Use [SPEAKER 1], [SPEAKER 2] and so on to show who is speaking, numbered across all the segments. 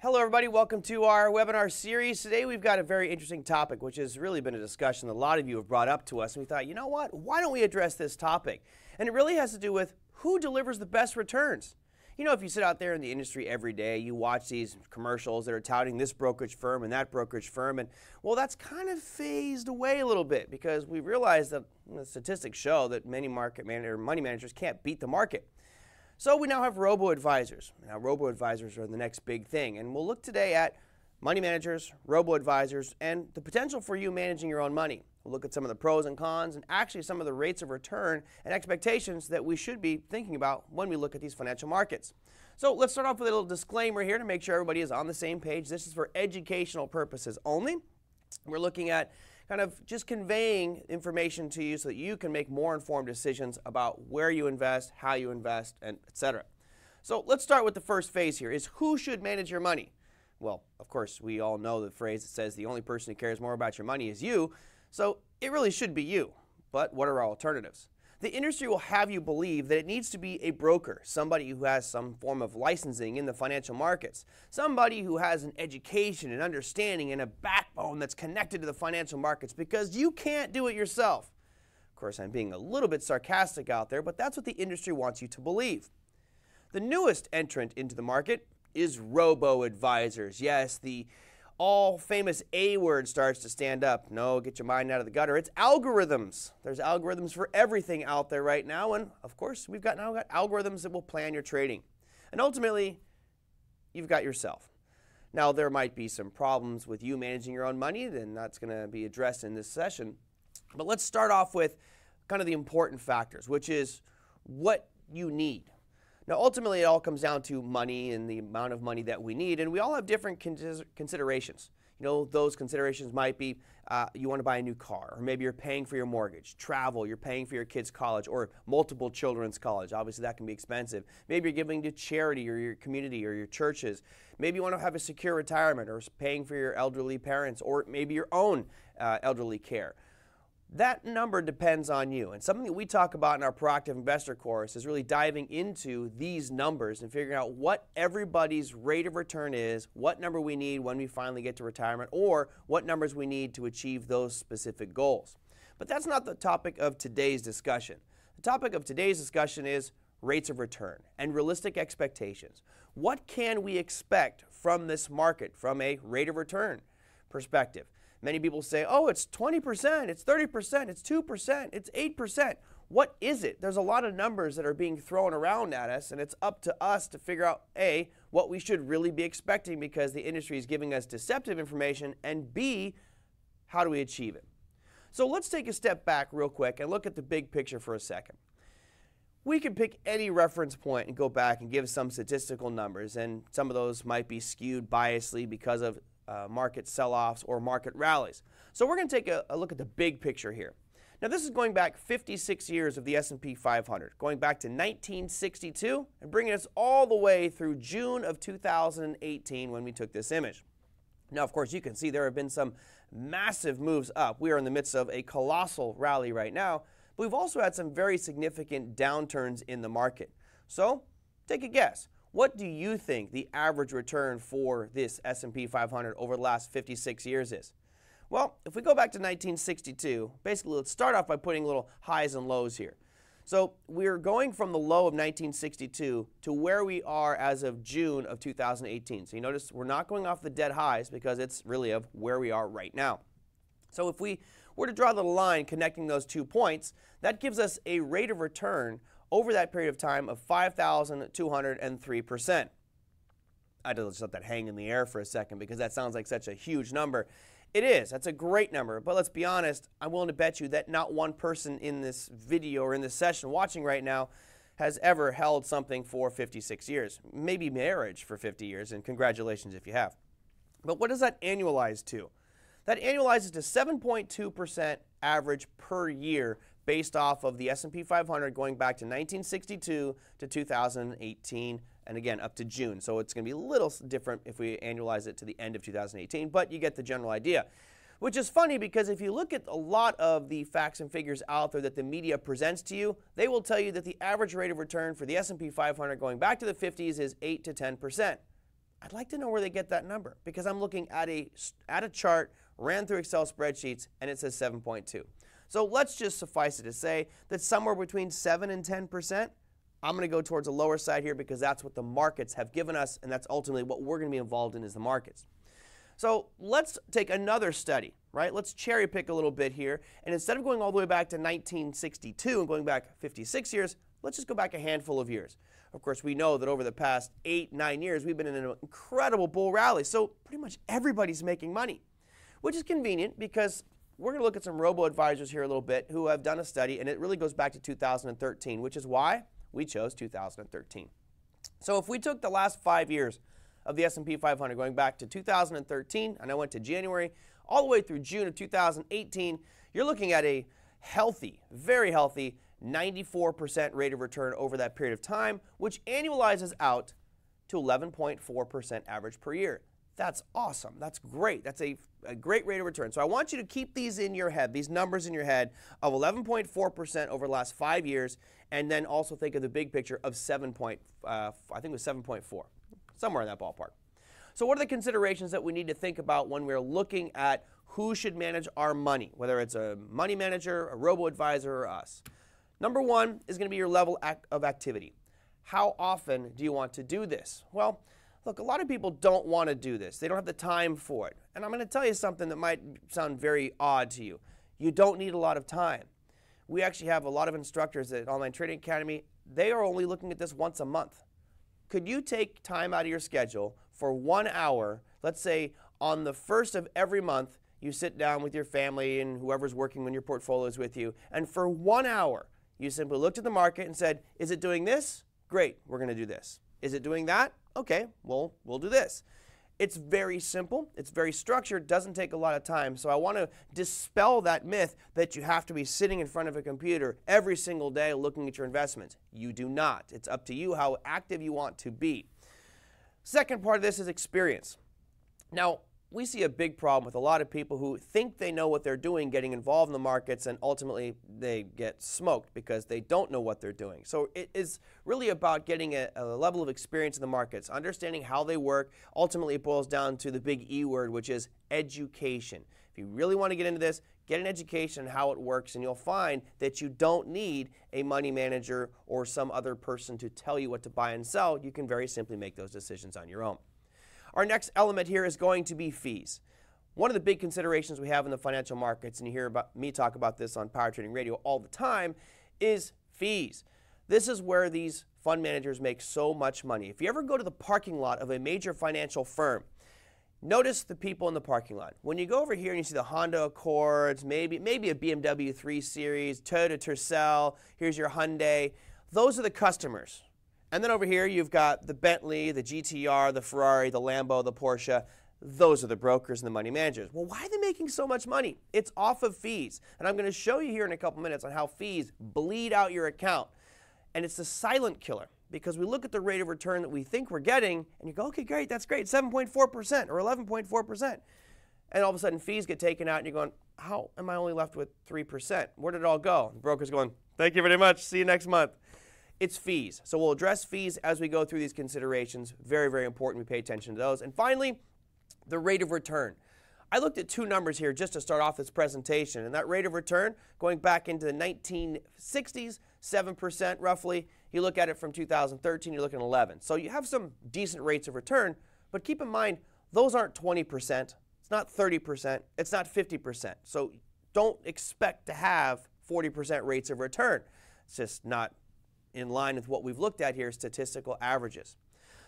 [SPEAKER 1] Hello everybody, welcome to our webinar series. Today we've got a very interesting topic which has really been a discussion that a lot of you have brought up to us, and we thought, you know what, why don't we address this topic? And it really has to do with who delivers the best returns. You know, if you sit out there in the industry every day, you watch these commercials that are touting this brokerage firm and that brokerage firm, and well, that's kind of phased away a little bit because we realize that the statistics show that many money managers can't beat the market. So we now have robo-advisors. Now robo-advisors are the next big thing, and we'll look today at money managers, robo-advisors, and the potential for you managing your own money. We'll look at some of the pros and cons and actually some of the rates of return and expectations that we should be thinking about when we look at these financial markets. So let's start off with a little disclaimer here to make sure everybody is on the same page. This is for educational purposes only. We're looking at kind of just conveying information to you so that you can make more informed decisions about where you invest, how you invest, and etc. So let's start with the first phase here, is who should manage your money? Well, of course, we all know the phrase that says the only person who cares more about your money is you, so it really should be you. But what are our alternatives? The industry will have you believe that it needs to be a broker, somebody who has some form of licensing in the financial markets, somebody who has an education and understanding and a backbone that's connected to the financial markets, because you can't do it yourself. Of course, I'm being a little bit sarcastic out there, but that's what the industry wants you to believe. The newest entrant into the market is robo-advisors. Yes, the all famous A word starts to stand up. No, get your mind out of the gutter. It's algorithms. There's algorithms for everything out there right now, and of course, we've now got algorithms that will plan your trading. And ultimately, you've got yourself. Now, there might be some problems with you managing your own money, and that's going to be addressed in this session. But let's start off with kind of the important factors, which is what you need. Now, ultimately, it all comes down to money and the amount of money that we need, and we all have different considerations. You know, those considerations might be you want to buy a new car, or maybe you're paying for your mortgage, travel, you're paying for your kids' college, or multiple children's college. Obviously, that can be expensive. Maybe you're giving to charity or your community or your churches. Maybe you want to have a secure retirement or paying for your elderly parents, or maybe your own elderly care. That number depends on you, and something that we talk about in our Proactive Investor course is really diving into these numbers and figuring out what everybody's rate of return is, what number we need when we finally get to retirement, or what numbers we need to achieve those specific goals. But that's not the topic of today's discussion. The topic of today's discussion is rates of return and realistic expectations. What can we expect from this market from a rate of return perspective? Many people say, oh, it's 20%, it's 30%, it's 2%, it's 8%. What is it? There's a lot of numbers that are being thrown around at us, and it's up to us to figure out, A, what we should really be expecting because the industry is giving us deceptive information, and B, how do we achieve it? So let's take a step back real quick and look at the big picture for a second. We can pick any reference point and go back and give some statistical numbers, and some of those might be skewed biasly because of market sell-offs or market rallies. So we're going to take a look at the big picture here. Now, this is going back 56 years of the S&P 500, going back to 1962 and bringing us all the way through June of 2018 when we took this image. Now, of course, you can see there have been some massive moves up. We are in the midst of a colossal rally right now, but we've also had some very significant downturns in the market. So take a guess. What do you think the average return for this S&P 500 over the last 56 years is? Well, if we go back to 1962, basically let's start off by putting little highs and lows here. So we're going from the low of 1962 to where we are as of June of 2018. So you notice we're not going off the dead highs because it's really of where we are right now. So if we were to draw the line connecting those 2 points, that gives us a rate of return over that period of time of 5,203%. I just let that hang in the air for a second because that sounds like such a huge number. It is. That's a great number. But let's be honest, I'm willing to bet you that not one person in this video or in this session watching right now has ever held something for 56 years. Maybe marriage for 50 years, and congratulations if you have. But what does that annualize to? That annualizes to 7.2% average per year based off of the S&P 500 going back to 1962 to 2018, and again up to June. So it's going to be a little different if we annualize it to the end of 2018, but you get the general idea. Which is funny because if you look at a lot of the facts and figures out there that the media presents to you, they will tell you that the average rate of return for the S&P 500 going back to the 50s is 8 to 10%. I'd like to know where they get that number because I'm looking at a chart, ran through Excel spreadsheets, and it says 7.2. So let's just suffice it to say that somewhere between 7 and 10%, I'm going to go towards the lower side here because that's what the markets have given us, and that's ultimately what we're going to be involved in is the markets. So let's take another study, right? Let's cherry pick a little bit here, and instead of going all the way back to 1962 and going back 56 years, let's just go back a handful of years. Of course, we know that over the past 8-9 years, we've been in an incredible bull rally, so pretty much everybody's making money, which is convenient because we're going to look at some robo-advisors here a little bit who have done a study, and it really goes back to 2013, which is why we chose 2013. So if we took the last 5 years of the S&P 500 going back to 2013, and I went to January, all the way through June of 2018, you're looking at a healthy, very healthy 94% rate of return over that period of time, which annualizes out to 11.4% average per year. That's awesome. That's great. That's a great rate of return. So I want you to keep these in your head, these numbers in your head of 11.4% over the last 5 years, and then also think of the big picture of I think it was 7.4, somewhere in that ballpark. So what are the considerations that we need to think about when we're looking at who should manage our money, whether it's a money manager, a robo-advisor, or us? Number one is going to be your level of activity. How often do you want to do this? Well, look, a lot of people don't want to do this. They don't have the time for it. And I'm going to tell you something that might sound very odd to you. You don't need a lot of time. We actually have a lot of instructors at Online Trading Academy. They are only looking at this once a month. Could you take time out of your schedule for 1 hour, let's say on the first of every month, you sit down with your family and whoever's working on your portfolio is with you, and for 1 hour, you simply looked at the market and said, is it doing this? Great, we're going to do this. Is it doing that? Okay, well, we'll do this. It's very simple. It's very structured. Doesn't take a lot of time. So I want to dispel that myth that you have to be sitting in front of a computer every single day looking at your investments. You do not. It's up to you how active you want to be. Second part of this is experience. Now, we see a big problem with a lot of people who think they know what they're doing getting involved in the markets, and ultimately they get smoked because they don't know what they're doing. So it is really about getting a level of experience in the markets, understanding how they work. Ultimately, it boils down to the big E word, which is education. If you really want to get into this, get an education on how it works, and you'll find that you don't need a money manager or some other person to tell you what to buy and sell. You can very simply make those decisions on your own. Our next element here is going to be fees. One of the big considerations we have in the financial markets, and you hear about me talk about this on Power Trading Radio all the time, is fees. This is where these fund managers make so much money. If you ever go to the parking lot of a major financial firm, notice the people in the parking lot. When you go over here and you see the Honda Accords, maybe a BMW 3 Series, Toyota Tercel, here's your Hyundai, those are the customers. And then over here, you've got the Bentley, the GTR, the Ferrari, the Lambo, the Porsche. Those are the brokers and the money managers. Well, why are they making so much money? It's off of fees. And I'm going to show you here in a couple minutes on how fees bleed out your account. And it's the silent killer because we look at the rate of return that we think we're getting, and you go, okay, great, that's great, 7.4% or 11.4%. And all of a sudden, fees get taken out, and you're going, how am I only left with 3%? Where did it all go? The broker's going, thank you very much. See you next month. It's fees. So we'll address fees as we go through these considerations. Very, very important we pay attention to those. And finally, the rate of return. I looked at two numbers here just to start off this presentation. And that rate of return, going back into the 1960s, 7% roughly. You look at it from 2013, you're looking at 11. So you have some decent rates of return. But keep in mind, those aren't 20%. It's not 30%. It's not 50%. So don't expect to have 40% rates of return. It's just not in line with what we've looked at here, statistical averages.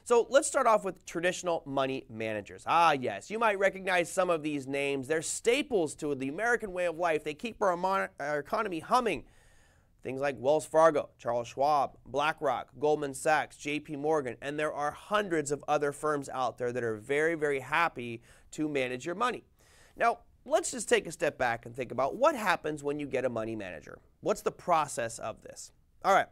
[SPEAKER 1] So let's start off with traditional money managers. Ah, yes, you might recognize some of these names. They're staples to the American way of life. They keep our economy humming. Things like Wells Fargo, Charles Schwab, BlackRock, Goldman Sachs, JP Morgan, and there are hundreds of other firms out there that are very, very happy to manage your money. Now, let's just take a step back and think about what happens when you get a money manager. What's the process of this? All right.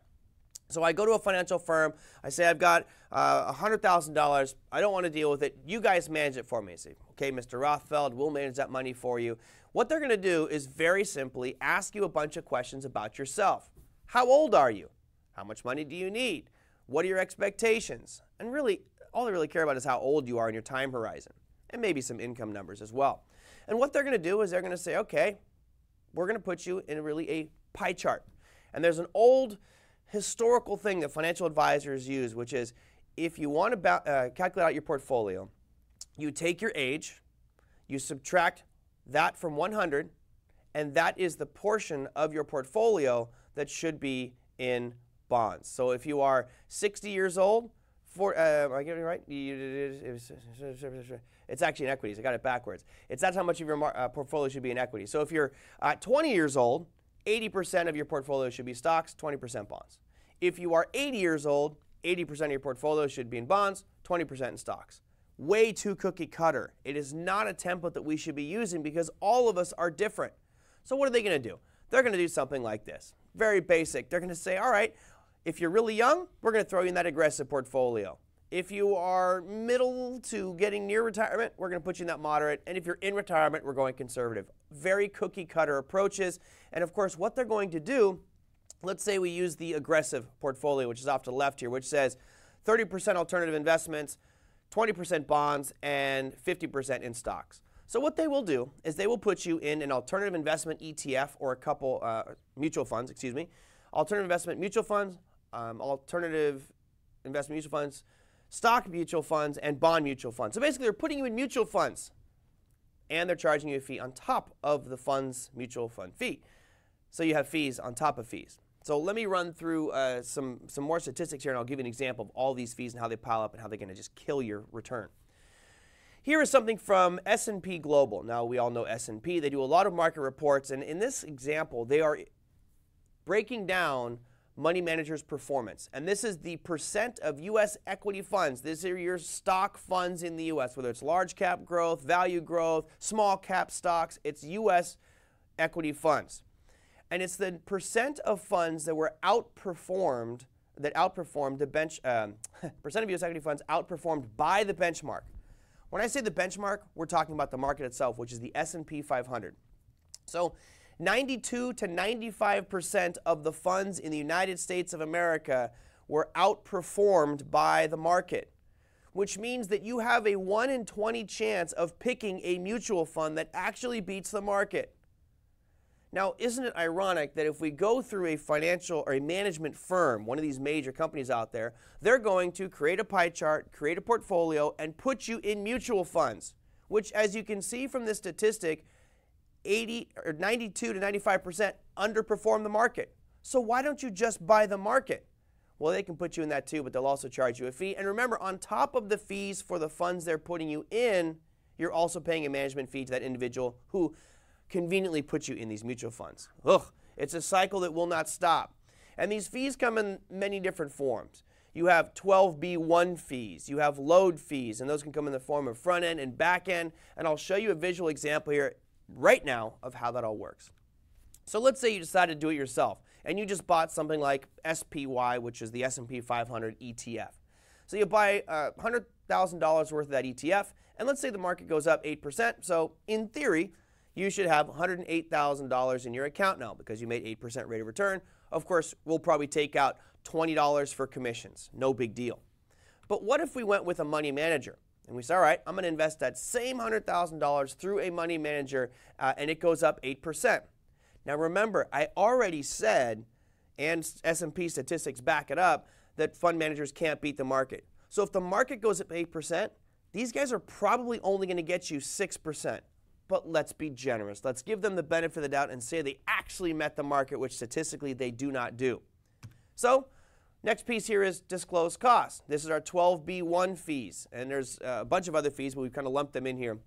[SPEAKER 1] So I go to a financial firm, I say I've got $100,000, I don't want to deal with it, you guys manage it for me. I say, okay, Mr. Rothfeld, we'll manage that money for you. What they're going to do is very simply ask you a bunch of questions about yourself. How old are you? How much money do you need? What are your expectations? And really, All they really care about is how old you are and your time horizon, and maybe some income numbers as well. And what they're going to do is they're going to say, okay, we're going to put you in really a pie chart. And there's an old historical thing that financial advisors use, which is if you want to calculate out your portfolio, you take your age, you subtract that from 100, and that is the portion of your portfolio that should be in bonds. So if you are 60 years old, am I getting it right? It's actually in equities. I got it backwards. That's how much of your portfolio should be in equities. So if you're 20 years old, 80% of your portfolio should be stocks, 20% bonds. If you are 80 years old, 80% of your portfolio should be in bonds, 20% in stocks. Way too cookie cutter. It is not a template that we should be using because all of us are different. So what are they going to do? They're going to do something like this. Very basic. They're going to say, all right, if you're really young, we're going to throw you in that aggressive portfolio. If you are middle to getting near retirement, we're going to put you in that moderate. And if you're in retirement, we're going conservative. Very cookie cutter approaches. And of course, what they're going to do, let's say we use the aggressive portfolio, which is off to the left here, which says 30% alternative investments, 20% bonds, and 50% in stocks. So what they will do is they will put you in an alternative investment ETF or a couple mutual funds, alternative investment mutual funds, alternative investment mutual funds, stock mutual funds, and bond mutual funds. So basically they're putting you in mutual funds and they're charging you a fee on top of the fund's mutual fund fee. So you have fees on top of fees. So let me run through some more statistics here, and I'll give you an example of all these fees and how they pile up and how they're going to just kill your return. Here is something from S&P Global. Now, we all know S&P. They do a lot of market reports, and in this example, they are breaking down money managers' performance. And this is the percent of U.S. equity funds. These are your stock funds in the U.S., whether it's large cap growth, value growth, small cap stocks. It's U.S. equity funds. And it's the percent of funds that were outperformed, the percent of U.S. equity funds outperformed by the benchmark. When I say the benchmark, we're talking about the market itself, which is the S&P 500. So 92 to 95% of the funds in the United States of America were outperformed by the market, which means that you have a 1 in 20 chance of picking a mutual fund that actually beats the market. Now, isn't it ironic that if we go through a financial or a management firm, one of these major companies out there, they're going to create a pie chart, create a portfolio, and put you in mutual funds, which, as you can see from this statistic, 92 to 95% underperform the market. So why don't you just buy the market? Well, they can put you in that too, but they'll also charge you a fee. And remember, on top of the fees for the funds they're putting you in, you're also paying a management fee to that individual who conveniently put you in these mutual funds. Ugh, it's a cycle that will not stop. And these fees come in many different forms. You have 12B1 fees, you have load fees, and those can come in the form of front end and back end. And I'll show you a visual example here right now of how that all works. So let's say you decide to do it yourself, and you just bought something like SPY, which is the S&P 500 ETF. So you buy $100,000 worth of that ETF, and let's say the market goes up 8%. So in theory, you should have $108,000 in your account now because you made 8% rate of return. Of course, we'll probably take out $20 for commissions. No big deal. But what if we went with a money manager? And we say, all right, I'm going to invest that same $100,000 through a money manager, and it goes up 8%. Now remember, I already said, and S&P statistics back it up, that fund managers can't beat the market. So if the market goes up 8%, these guys are probably only going to get you 6%. But let's be generous. Let's give them the benefit of the doubt and say they actually met the market, which statistically they do not do. So next piece here is disclosed costs. This is our 12B1 fees. And there's a bunch of other fees, but we've kind of lumped them in here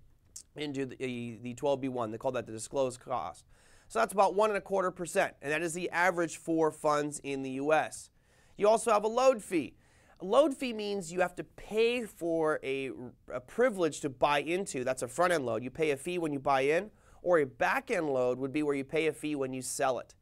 [SPEAKER 1] into the 12B1. They call that the disclosed cost. So that's about 1.25%, and that is the average for funds in the U.S. You also have a load fee. A load fee means you have to pay for a privilege to buy into. That's a front-end load. You pay a fee when you buy in, or a back-end load would be where you pay a fee when you sell it.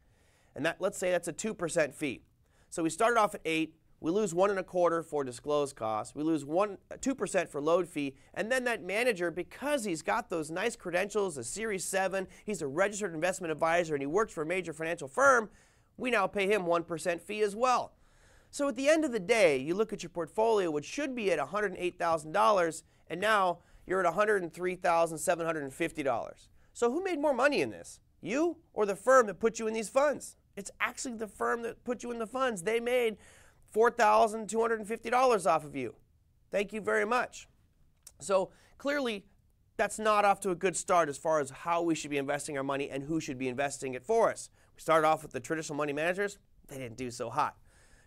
[SPEAKER 1] And that, let's say that's a 2% fee. So we started off at 8. We lose 1.25% for disclosed costs. We lose 2% for load fee. And then that manager, because he's got those nice credentials, a Series 7, he's a registered investment advisor, and he works for a major financial firm, we now pay him 1% fee as well. So at the end of the day, you look at your portfolio, which should be at $108,000, and now you're at $103,750. So who made more money in this? You or the firm that put you in these funds? It's actually the firm that put you in the funds. They made $4,250 off of you. Thank you very much. So clearly, that's not off to a good start as far as how we should be investing our money and who should be investing it for us. We started off with the traditional money managers. They didn't do so hot.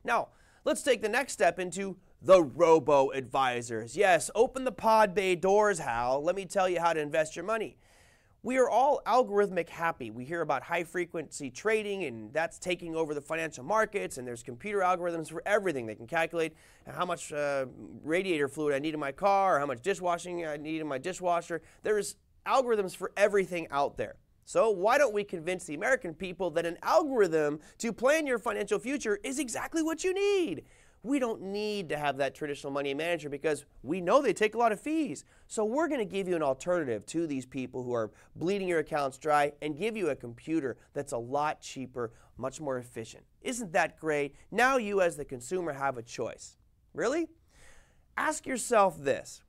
[SPEAKER 1] Now, let's take the next step into the robo-advisors. Yes, open the pod bay doors, Hal. Let me tell you how to invest your money. We are all algorithmic happy. We hear about high-frequency trading, and that's taking over the financial markets, and there's computer algorithms for everything. They can calculate how much radiator fluid I need in my car, or how much dishwashing I need in my dishwasher. There's algorithms for everything out there. So why don't we convince the American people that an algorithm to plan your financial future is exactly what you need? We don't need to have that traditional money manager because we know they take a lot of fees. So we're going to give you an alternative to these people who are bleeding your accounts dry and give you a computer that's a lot cheaper, much more efficient. Isn't that great? Now you as the consumer have a choice. Really? Ask yourself this.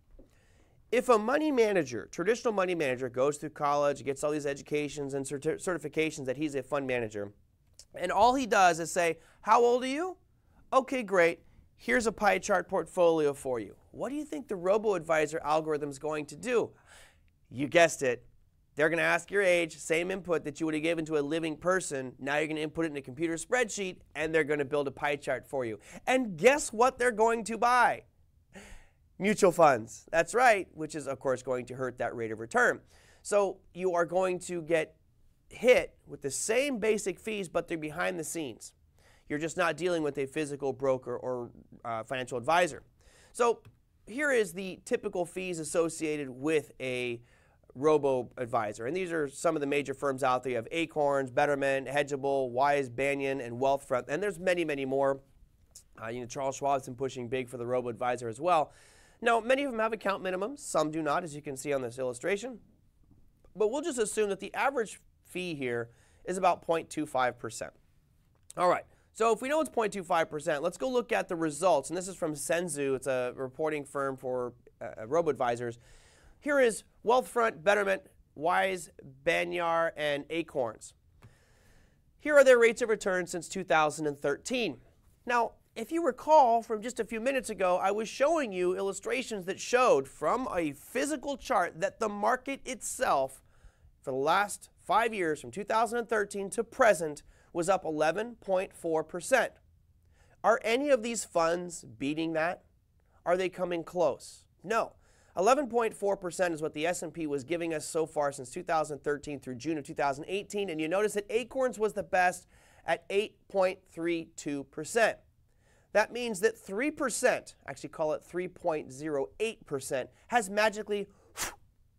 [SPEAKER 1] If a money manager, traditional money manager, goes through college, gets all these educations and certifications that he's a fund manager, and all he does is say, how old are you? Okay, great. Here's a pie chart portfolio for you. What do you think the robo-advisor algorithm is going to do? You guessed it. They're going to ask your age, same input that you would have given to a living person. Now you're going to input it in a computer spreadsheet, and they're going to build a pie chart for you. And guess what they're going to buy? Mutual funds. That's right, which is, of course, going to hurt that rate of return. So you are going to get hit with the same basic fees, but they're behind the scenes. You're just not dealing with a physical broker or financial advisor. So here is the typical fees associated with a robo-advisor. And these are some of the major firms out there. You have Acorns, Betterment, Hedgeable, Wise, Banyan, and Wealthfront. And there's many, many more. Charles Schwab's been pushing big for the robo-advisor as well. Now, many of them have account minimums. Some do not, as you can see on this illustration. But we'll just assume that the average fee here is about 0.25%. All right. So if we know it's 0.25%, let's go look at the results. And this is from Senzu. It's a reporting firm for robo-advisors. Here is Wealthfront, Betterment, Wise, Banyan, and Acorns. Here are their rates of return since 2013. Now, if you recall from just a few minutes ago, I was showing you illustrations that showed from a physical chart that the market itself for the last 5 years, from 2013 to present, was up 11.4%. Are any of these funds beating that? Are they coming close? No. 11.4% is what the S&P was giving us so far since 2013 through June of 2018, and you notice that Acorns was the best at 8.32%. That means that 3%, actually call it 3.08%, has magically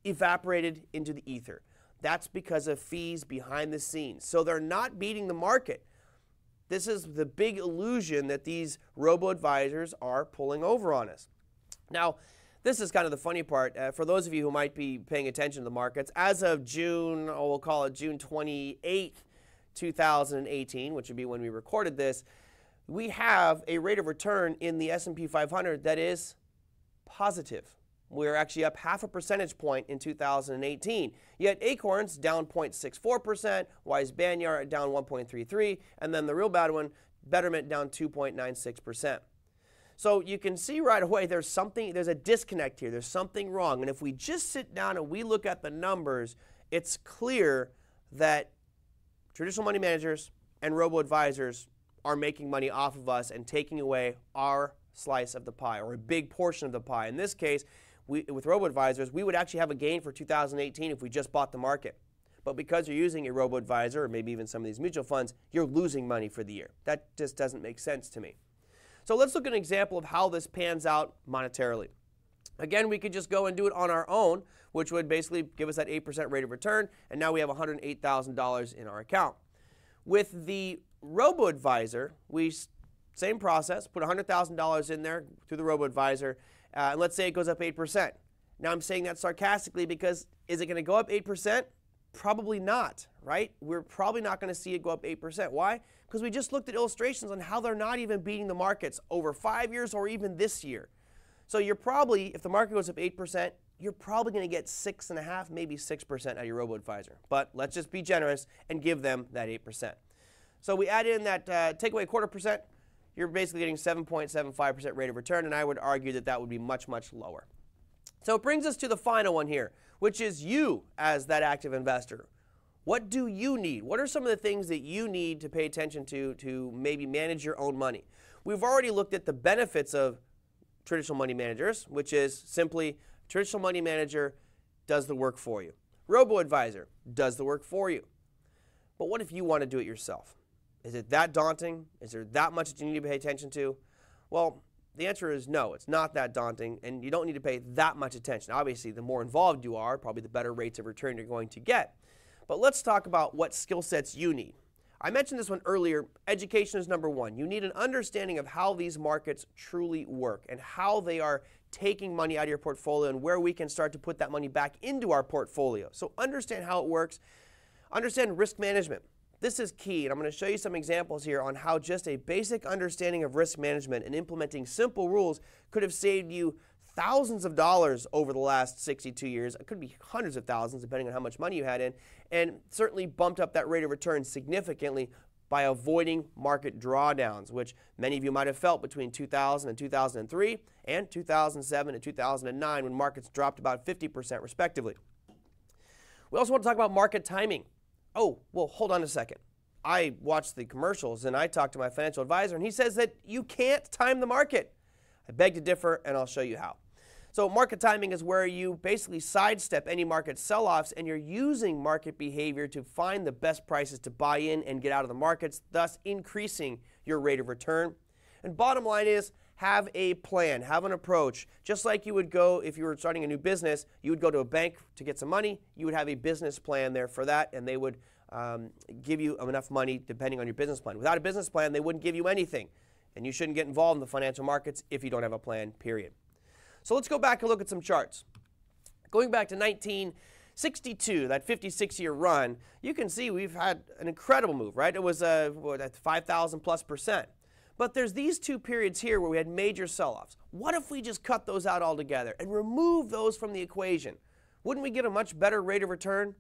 [SPEAKER 1] evaporated into the ether. That's because of fees behind the scenes. So they're not beating the market. This is the big illusion that these robo-advisors are pulling over on us. Now, this is kind of the funny part. For those of you who might be paying attention to the markets, as of June, we'll call it June 28th, 2018, which would be when we recorded this, we have a rate of return in the S&P 500 that is positive. We're actually up 0.5 percentage point in 2018. Yet Acorns down 0.64%, Wise Banyan down 1.33%, and then the real bad one, Betterment down 2.96%. So you can see right away there's a disconnect here. There's something wrong. And if we just sit down and we look at the numbers, it's clear that traditional money managers and robo-advisors are making money off of us and taking away our slice of the pie, or a big portion of the pie. In this case, with robo-advisors, we would actually have a gain for 2018 if we just bought the market. But because you're using a robo-advisor, or maybe even some of these mutual funds, you're losing money for the year. That just doesn't make sense to me. So let's look at an example of how this pans out monetarily. Again, we could just go and do it on our own, which would basically give us that 8% rate of return, and now we have $108,000 in our account. With the robo-advisor, same process, put $100,000 in there through the robo-advisor, and let's say it goes up 8%. Now I'm saying that sarcastically because is it going to go up 8%? Probably not, right? We're probably not going to see it go up 8%. Why? Because we just looked at illustrations on how they're not even beating the markets over 5 years or even this year. So you're probably, if the market goes up 8%, you're probably going to get 6.5%, maybe 6% out of your robo-advisor. But let's just be generous and give them that 8%. So we add in that take away 0.25%, you're basically getting 7.75% rate of return, and I would argue that that would be much, much lower. So it brings us to the final one here, which is you as that active investor. What do you need? What are some of the things that you need to pay attention to maybe manage your own money? We've already looked at the benefits of traditional money managers, which is simply traditional money manager does the work for you. Robo-advisor does the work for you. But what if you want to do it yourself? Is it that daunting? Is there that much that you need to pay attention to? Well, the answer is no, it's not that daunting, and you don't need to pay that much attention. Obviously, the more involved you are, probably the better rates of return you're going to get. But let's talk about what skill sets you need. I mentioned this one earlier. Education is number one. You need an understanding of how these markets truly work and how they are taking money out of your portfolio and where we can start to put that money back into our portfolio. So understand how it works. Understand risk management. This is key, and I'm going to show you some examples here on how just a basic understanding of risk management and implementing simple rules could have saved you thousands of dollars over the last 62 years. It could be hundreds of thousands depending on how much money you had in, and certainly bumped up that rate of return significantly by avoiding market drawdowns, which many of you might have felt between 2000 and 2003 and 2007 and 2009 when markets dropped about 50% respectively. We also want to talk about market timing. Oh, well, hold on a second. I watched the commercials and I talked to my financial advisor and he says that you can't time the market. I beg to differ, and I'll show you how. So market timing is where you basically sidestep any market sell-offs and you're using market behavior to find the best prices to buy in and get out of the markets, thus increasing your rate of return. And bottom line is, have a plan, have an approach. Just like you would go if you were starting a new business, you would go to a bank to get some money, you would have a business plan there for that, and they would give you enough money depending on your business plan. Without a business plan, they wouldn't give you anything. And you shouldn't get involved in the financial markets if you don't have a plan, period. So let's go back and look at some charts. Going back to 1962, that 56-year run, you can see we've had an incredible move, right? It was 5,000 plus %. But there's these two periods here where we had major sell-offs. What if we just cut those out altogether and remove those from the equation? Wouldn't we get a much better rate of return?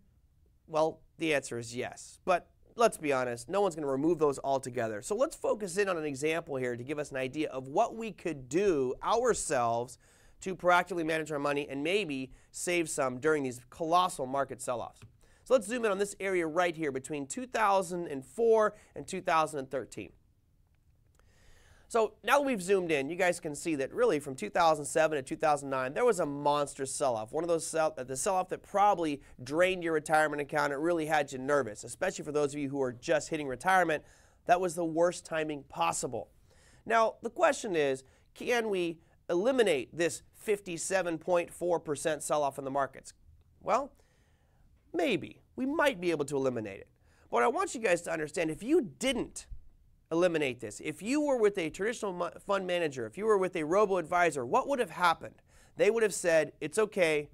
[SPEAKER 1] Well, the answer is yes. But let's be honest, no one's going to remove those altogether. So let's focus in on an example here to give us an idea of what we could do ourselves to proactively manage our money and maybe save some during these colossal market sell-offs. So let's zoom in on this area right here between 2004 and 2013. So now that we've zoomed in, you guys can see that really from 2007 to 2009, there was a monstrous sell-off. One of those the sell-off that probably drained your retirement account. It really had you nervous, especially for those of you who are just hitting retirement. That was the worst timing possible. Now, the question is, can we eliminate this 57.4% sell-off in the markets? Well, maybe. We might be able to eliminate it. But I want you guys to understand, if you didn't eliminate this, if you were with a traditional fund manager, if you were with a robo-advisor, what would have happened? They would have said, it's okay,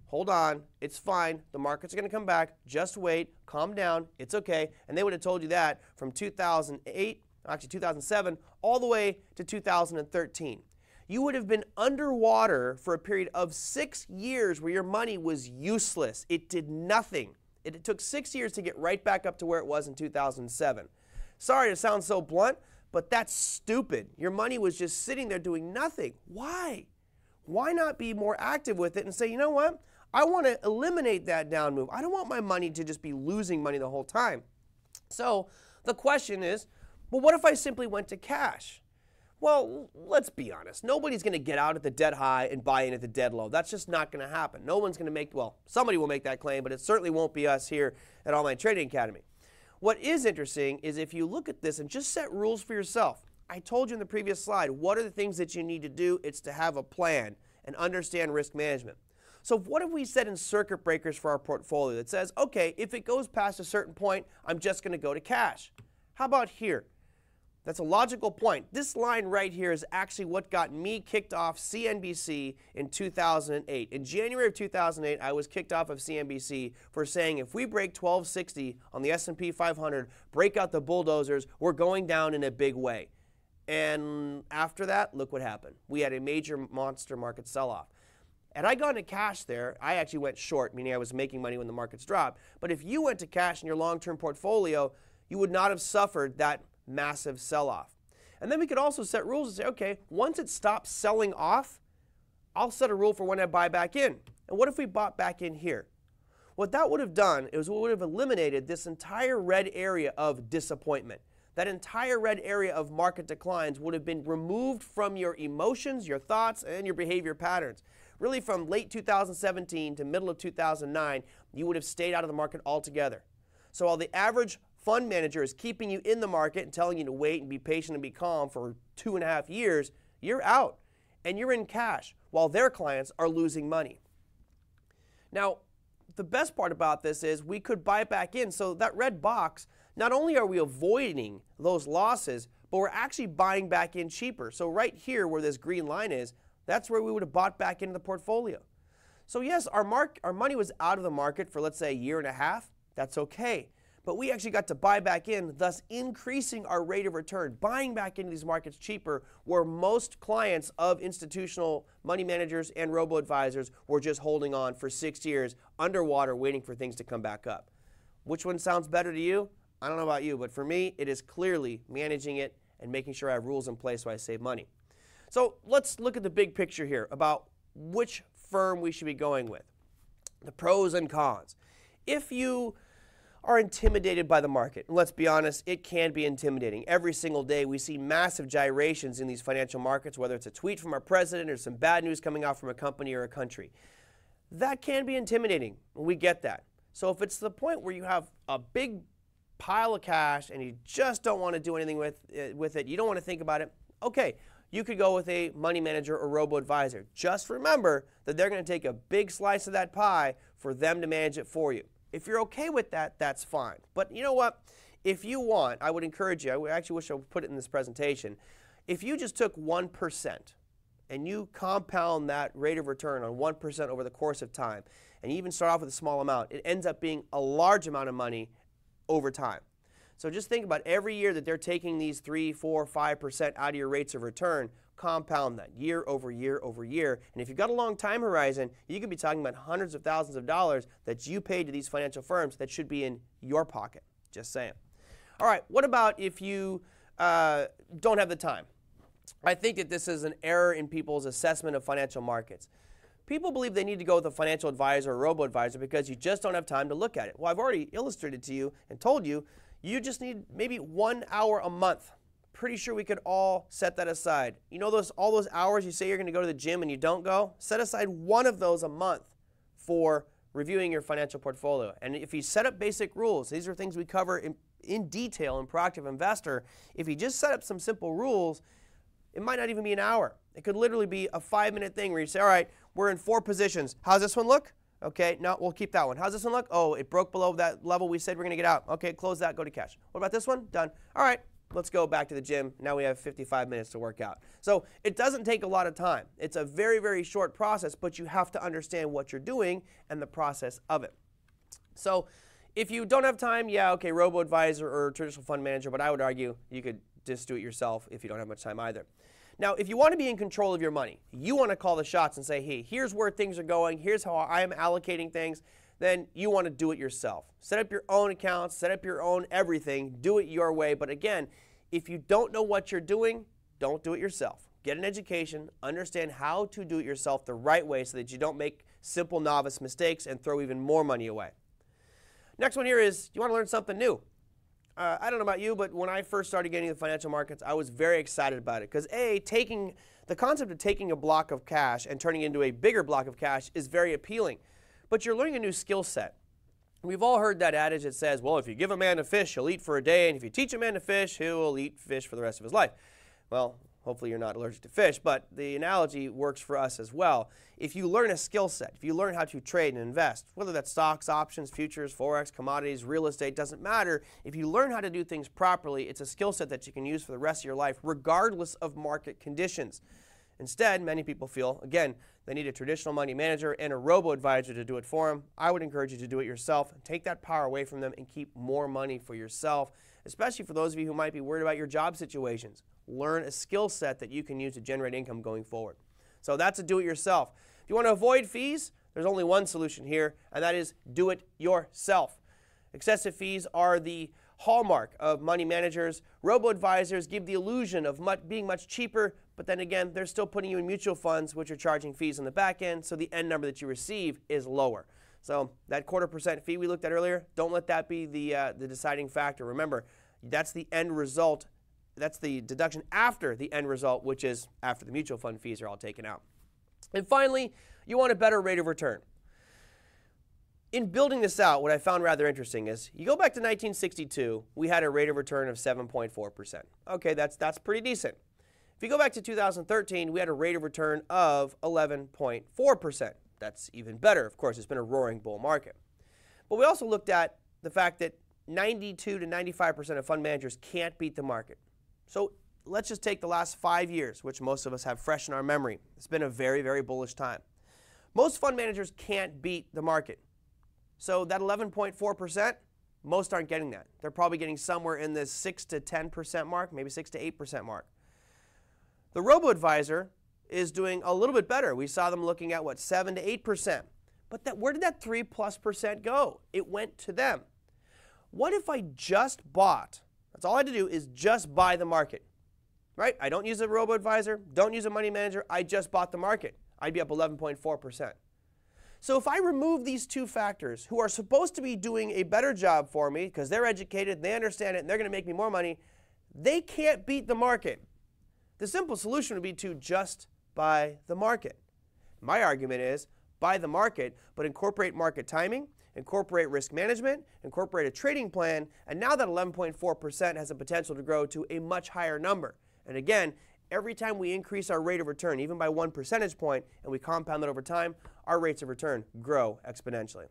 [SPEAKER 1] hold on, it's fine, the markets are going to come back, just wait, calm down, it's okay. And they would have told you that from 2007, all the way to 2013. You would have been underwater for a period of 6 years where your money was useless. It did nothing. It took 6 years to get right back up to where it was in 2007. Sorry to sound so blunt, but that's stupid. Your money was just sitting there doing nothing. Why? Why not be more active with it and say, you know what? I want to eliminate that down move. I don't want my money to just be losing money the whole time. So the question is, well, what if I simply went to cash? Well, let's be honest. Nobody's going to get out at the dead high and buy in at the dead low. That's just not going to happen. No one's going to make, well, somebody will make that claim, but it certainly won't be us here at Online Trading Academy. What is interesting is if you look at this and just set rules for yourself. I told you in the previous slide, what are the things that you need to do? It's to have a plan and understand risk management. So what if we set in circuit breakers for our portfolio that says, okay, if it goes past a certain point, I'm just going to go to cash. How about here? That's a logical point. This line right here is actually what got me kicked off CNBC in 2008. In January of 2008, I was kicked off of CNBC for saying if we break 1260 on the S&P 500, break out the bulldozers, we're going down in a big way. And after that, look what happened. We had a major monster market sell-off. Had I gone to cash there, I actually went short, meaning I was making money when the markets dropped. But if you went to cash in your long-term portfolio, you would not have suffered that massive sell-off. And then we could also set rules and say, okay, once it stops selling off, I'll set a rule for when I buy back in. And what if we bought back in here? What that would have done is it would have eliminated this entire red area of disappointment. That entire red area of market declines would have been removed from your emotions, your thoughts, and your behavior patterns. Really, from late 2017 to middle of 2009, you would have stayed out of the market altogether. So while the average fund manager is keeping you in the market and telling you to wait and be patient and be calm for 2.5 years, you're out and you're in cash while their clients are losing money. Now, the best part about this is we could buy it back in. So that red box, not only are we avoiding those losses, but we're actually buying back in cheaper. So right here where this green line is, that's where we would have bought back into the portfolio. So yes, our money was out of the market for, let's say, a year and a half. That's okay. But we actually got to buy back in, thus increasing our rate of return, buying back into these markets cheaper, where most clients of institutional money managers and robo-advisors were just holding on for 6 years underwater waiting for things to come back up. Which one sounds better to you? I don't know about you, but for me, it is clearly managing it and making sure I have rules in place so I save money. So let's look at the big picture here about which firm we should be going with. The pros and cons. If you are intimidated by the market, and let's be honest, it can be intimidating. Every single day we see massive gyrations in these financial markets, whether it's a tweet from our president or some bad news coming out from a company or a country. That can be intimidating. We get that. So if it's the point where you have a big pile of cash and you just don't want to do anything with it, you don't want to think about it, okay, you could go with a money manager or robo-advisor. Just remember that they're going to take a big slice of that pie for them to manage it for you. If you're okay with that, that's fine. But you know what? If you want, I would encourage you, I actually wish I would put it in this presentation, if you just took 1% and you compound that rate of return on 1% over the course of time, and you even start off with a small amount, it ends up being a large amount of money over time. So just think about every year that they're taking these 3, 4, 5% out of your rates of return, compound that year over year over year. And if you've got a long time horizon, you could be talking about hundreds of thousands of dollars that you paid to these financial firms that should be in your pocket. Just saying. All right, what about if you don't have the time? I think that this is an error in people's assessment of financial markets. People believe they need to go with a financial advisor or robo-advisor because you just don't have time to look at it. Well, I've already illustrated to you and told you, you just need maybe 1 hour a month. Pretty sure we could all set that aside. You know all those hours you say you're going to go to the gym and you don't go? Set aside one of those a month for reviewing your financial portfolio. And if you set up basic rules, these are things we cover in detail in Proactive Investor. If you just set up some simple rules, it might not even be an hour. It could literally be a 5-minute thing where you say, all right, we're in 4 positions. How's this one look? Okay, no, we'll keep that one. How's this one look? Oh, it broke below that level we said we're going to get out. Okay, close that, go to cash. What about this one? Done. All right, let's go back to the gym. Now we have 55 minutes to work out. So it doesn't take a lot of time. It's a very, very short process, but you have to understand what you're doing and the process of it. So if you don't have time, yeah, okay, robo-advisor or traditional fund manager, but I would argue you could just do it yourself if you don't have much time either. Now, if you want to be in control of your money, you want to call the shots and say, hey, here's where things are going, here's how I am allocating things, then you want to do it yourself. Set up your own accounts, set up your own everything, do it your way. But again, if you don't know what you're doing, don't do it yourself. Get an education, understand how to do it yourself the right way so that you don't make simple novice mistakes and throw even more money away. Next one here is, you want to learn something new. I don't know about you, but when I first started getting into the financial markets, I was very excited about it because the concept of taking a block of cash and turning it into a bigger block of cash is very appealing. But you're learning a new skill set. We've all heard that adage that says, well, if you give a man a fish, he'll eat for a day, and if you teach a man to fish, he'll eat fish for the rest of his life. Well, hopefully you're not allergic to fish, but the analogy works for us as well. If you learn a skill set, if you learn how to trade and invest, whether that's stocks, options, futures, forex, commodities, real estate, doesn't matter. If you learn how to do things properly, it's a skill set that you can use for the rest of your life, regardless of market conditions. Instead, many people feel, again, they need a traditional money manager and a robo-advisor to do it for them. I would encourage you to do it yourself. Take that power away from them and keep more money for yourself, especially for those of you who might be worried about your job situations. Learn a skill set that you can use to generate income going forward. So that's a do-it-yourself. If you want to avoid fees, there's only one solution here, and that is do it yourself. Excessive fees are the hallmark of money managers. Robo-advisors give the illusion of being much cheaper, but then again, they're still putting you in mutual funds, which are charging fees on the back end, so the end number that you receive is lower. So that 0.25% fee we looked at earlier, don't let that be the deciding factor. Remember, that's the end result. That's the deduction after the end result, which is after the mutual fund fees are all taken out. And finally, you want a better rate of return. In building this out, what I found rather interesting is you go back to 1962, we had a rate of return of 7.4%. Okay, that's pretty decent. If you go back to 2013, we had a rate of return of 11.4%. That's even better. Of course, it's been a roaring bull market. But we also looked at the fact that 92 to 95% of fund managers can't beat the market. So let's just take the last 5 years, which most of us have fresh in our memory. It's been a very, very bullish time. Most fund managers can't beat the market. So that 11.4%, most aren't getting that. They're probably getting somewhere in the 6 to 10% mark, maybe 6 to 8% mark. The robo-advisor is doing a little bit better. We saw them looking at, what, 7 to 8%. But where did that 3+% go? It went to them. What if I just bought, that's all I had to do is just buy the market, right? I don't use a robo-advisor, don't use a money manager, I just bought the market. I'd be up 11.4%. So if I remove these two factors who are supposed to be doing a better job for me because they're educated, they understand it, and they're going to make me more money, they can't beat the market. The simple solution would be to just buy the market. My argument is buy the market, but incorporate market timing, incorporate risk management, incorporate a trading plan, and now that 11.4% has the potential to grow to a much higher number. And again, every time we increase our rate of return, even by 1 percentage point, and we compound that over time, our rates of return grow exponentially.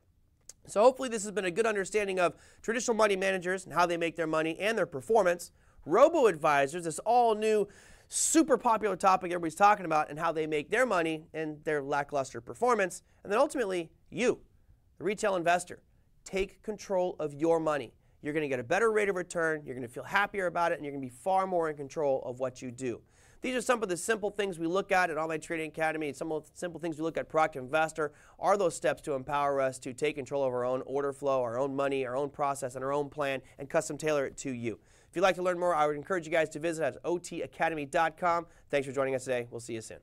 [SPEAKER 1] So hopefully this has been a good understanding of traditional money managers and how they make their money and their performance, robo-advisors, this all new super popular topic everybody's talking about, and how they make their money and their lackluster performance, and then ultimately you, the retail investor, take control of your money. You're going to get a better rate of return, you're going to feel happier about it, and you're going to be far more in control of what you do. These are some of the simple things we look at Online Trading Academy, and some of the simple things we look at Proactive Investor are those steps to empower us to take control of our own order flow, our own money, our own process, and our own plan, and custom tailor it to you. If you'd like to learn more, I would encourage you guys to visit at otacademy.com. Thanks for joining us today. We'll see you soon.